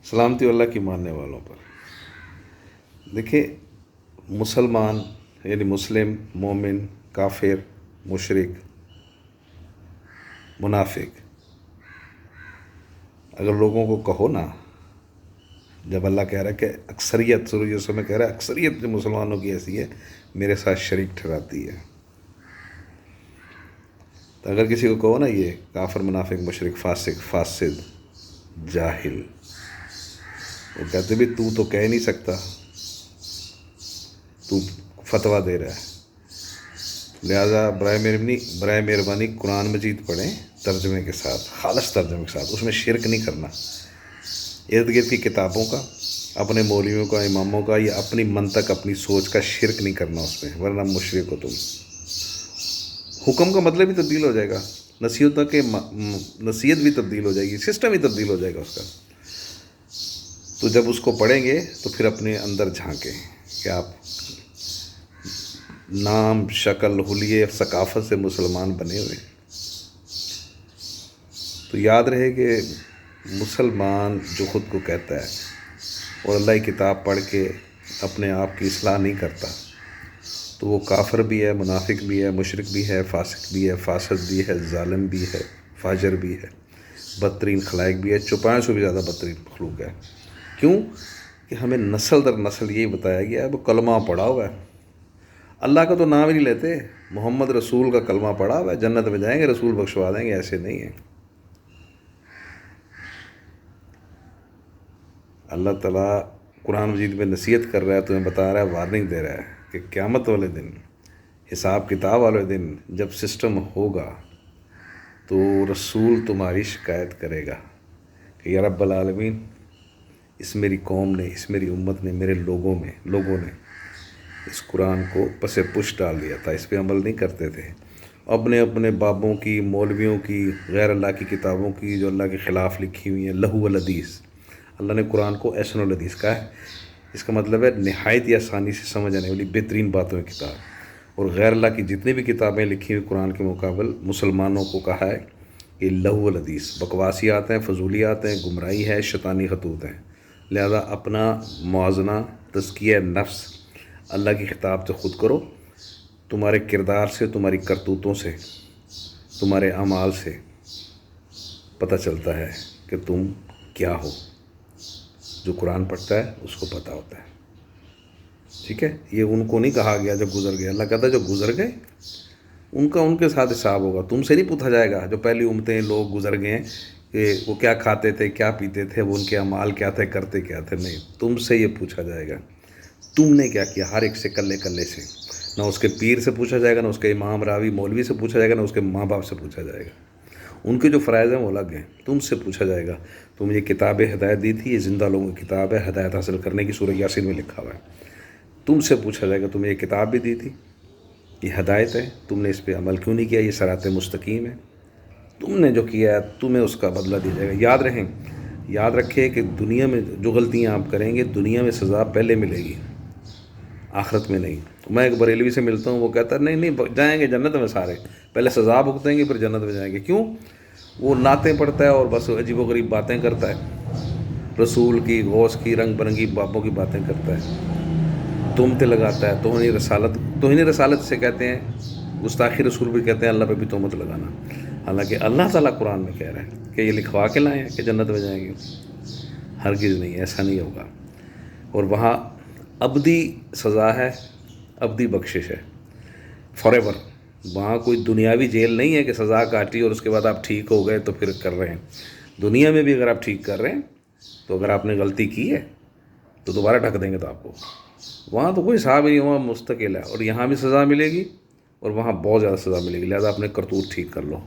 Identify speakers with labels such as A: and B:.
A: سلامتی اللہ کی ماننے والوں پر۔ دیکھیں، مسلمان یعنی مسلم، مومن، کافر، مشرک، منافق، اگر لوگوں کو کہو نا، جب اللہ کہہ رہا ہے کہ اکثریت سورہ یوسف میں کہہ رہا ہے اکثریت جو مسلمانوں کی ایسی ہے میرے ساتھ شریک ٹھہراتی ہے، تو اگر کسی کو کہو نا یہ کافر، منافق، مشرک، فاسق، فاسد، جاہل، وہ کہتے بھی تو کہہ نہیں سکتا، تو فتویٰ دے رہا ہے۔ لہٰذا برائے مہربانی قرآن مجید پڑھیں ترجمے کے ساتھ، خالص ترجمے کے ساتھ، اس میں شرک نہیں کرنا۔ ارد گرد کی کتابوں کا، اپنے مولویوں کا، اماموں کا، یا اپنی منطق، اپنی سوچ کا شرک نہیں کرنا اس میں، ورنہ مشرک ہو تم۔ حکم کا مطلب بھی تبدیل ہو جائے گا، نصیحت بھی تبدیل ہو جائے گی، سسٹم ہی تبدیل ہو جائے گا اس کا۔ تو جب اس کو پڑھیں گے تو پھر اپنے اندر جھانکیں کہ آپ نام، شکل، حلیے، ثقافت سے مسلمان بنے ہوئے۔ تو یاد رہے کہ مسلمان جو خود کو کہتا ہے اور اللہ کی کتاب پڑھ کے اپنے آپ کی اصلاح نہیں کرتا، تو وہ کافر بھی ہے، منافق بھی ہے، مشرک بھی ہے، فاسق بھی ہے، فاسد بھی ہے، ظالم بھی ہے، فاجر بھی ہے، بدترین خلائق بھی ہے، چوپائوں سے بھی زیادہ بدترین مخلوق ہے۔ کیوں کہ ہمیں نسل در نسل یہی بتایا گیا ہے، وہ کلمہ پڑھا ہوا ہے، اللہ کا تو نام ہی نہیں لیتے، محمد رسول کا کلمہ پڑھا ہوا ہے، جنت میں جائیں گے، رسول بخشوا دیں گے، ایسے نہیں ہے۔ اللہ تعالیٰ قرآن مجید میں نصیحت کر رہا ہے، تمہیں بتا رہا ہے، وارننگ دے رہا ہے کہ قیامت والے دن، حساب کتاب والے دن جب سسٹم ہوگا تو رسول تمہاری شکایت کرے گا کہ یا رب العالمین، اس میری قوم نے، اس میری امت نے، میرے لوگوں نے اس قرآن کو پس پش ڈال دیا تھا، اس پہ عمل نہیں کرتے تھے، اپنے بابوں کی، مولویوں کی، غیر اللہ کی کتابوں کی جو اللہ کے خلاف لکھی ہوئی ہیں، لہو الحدیث۔ اللہ نے قرآن کو احسن الحدیث کہا ہے، اس کا مطلب ہے نہایت ہی آسانی سے سمجھ آنے والی بہترین باتوں کی کتاب۔ اور غیر اللہ کی جتنی بھی کتابیں لکھی ہوئی قرآن کے مقابل، مسلمانوں کو کہا ہے کہ لہو الحدیث، بکواسیات ہیں، فضولیات ہیں، گمراہی ہے، شیطانی خطوط ہیں۔ لہذا اپنا موازنہ، تزکیہ نفس اللہ کی خطاب سے خود کرو، تمہارے کردار سے، تمہاری کرتوتوں سے، تمہارے اعمال سے پتہ چلتا ہے کہ تم کیا ہو۔ جو قرآن پڑھتا ہے اس کو پتہ ہوتا ہے، ٹھیک ہے؟ یہ ان کو نہیں کہا گیا جب گزر گئے، اللہ کہتا ہے جو گزر گئے ان کے ساتھ حساب ہوگا، تم سے نہیں پوچھا جائے گا۔ جو پہلی امتیں لوگ گزر گئے ہیں کہ وہ کیا کھاتے تھے، کیا پیتے تھے، وہ ان کے اعمال کیا تھے، کرتے کیا تھے، نہیں، تم سے یہ پوچھا جائے گا تم نے کیا کیا، ہر ایک سے کلے کلے سے۔ نہ اس کے پیر سے پوچھا جائے گا، نہ اس کے امام، راوی، مولوی سے پوچھا جائے گا، نہ اس کے ماں باپ سے پوچھا جائے گا، ان کے جو فرائض ہیں وہ الگ ہیں، تم سے پوچھا جائے گا۔ تم یہ کتاب ہدایت دی تھی، یہ زندہ لوگوں کی کتاب ہے، ہدایت حاصل کرنے کی، سورہ یاسین میں لکھا ہوا ہے۔ تم سے پوچھا جائے گا، تمہیں یہ کتاب بھی دی تھی، یہ ہدایت ہے، تم نے اس پہ عمل کیوں نہیں کیا، یہ صراط مستقیم ہے، تم نے جو کیا ہے تمہیں اس کا بدلہ دیا جائے گا۔ یاد رکھے کہ دنیا میں جو غلطیاں آپ کریں گے، دنیا میں سزا پہلے ملے گی، آخرت میں نہیں۔ میں ایک بریلوی سے ملتا ہوں، وہ کہتا ہے نہیں جائیں گے جنت میں سارے، پہلے سزا بھگتیں گے پھر جنت میں جائیں گے۔ کیوں؟ وہ نعتیں پڑھتا ہے اور بس عجیب و غریب باتیں کرتا ہے، رسول کی، غوث کی، رنگ برنگی بابوں کی باتیں کرتا ہے، تہمتیں لگاتا ہے، توہین رسالت سے کہتے ہیں، گستاخی رسول بھی کہتے ہیں، اللہ پہ بھی تہمت لگانا۔ حالانکہ اللہ تعالیٰ قرآن میں کہہ رہا ہے کہ یہ لکھوا کے لائے ہیں کہ جنت میں جائیں گے، ہرگز نہیں، ایسا نہیں ہوگا۔ اور وہاں ابدی سزا ہے، ابدی بخشش ہے، فار ایور۔ وہاں کوئی دنیاوی جیل نہیں ہے کہ سزا کاٹی اور اس کے بعد آپ ٹھیک ہو گئے تو پھر کر رہے ہیں۔ دنیا میں بھی اگر آپ ٹھیک کر رہے ہیں تو اگر آپ نے غلطی کی ہے تو دوبارہ ڈھک دیں گے تو آپ کو، وہاں تو کوئی حساب ہی نہیں، وہاں مستقل ہے، اور یہاں بھی سزا ملے گی اور وہاں بہت زیادہ سزا ملے گی۔ لہذا اپنے کرتوت ٹھیک کر لو۔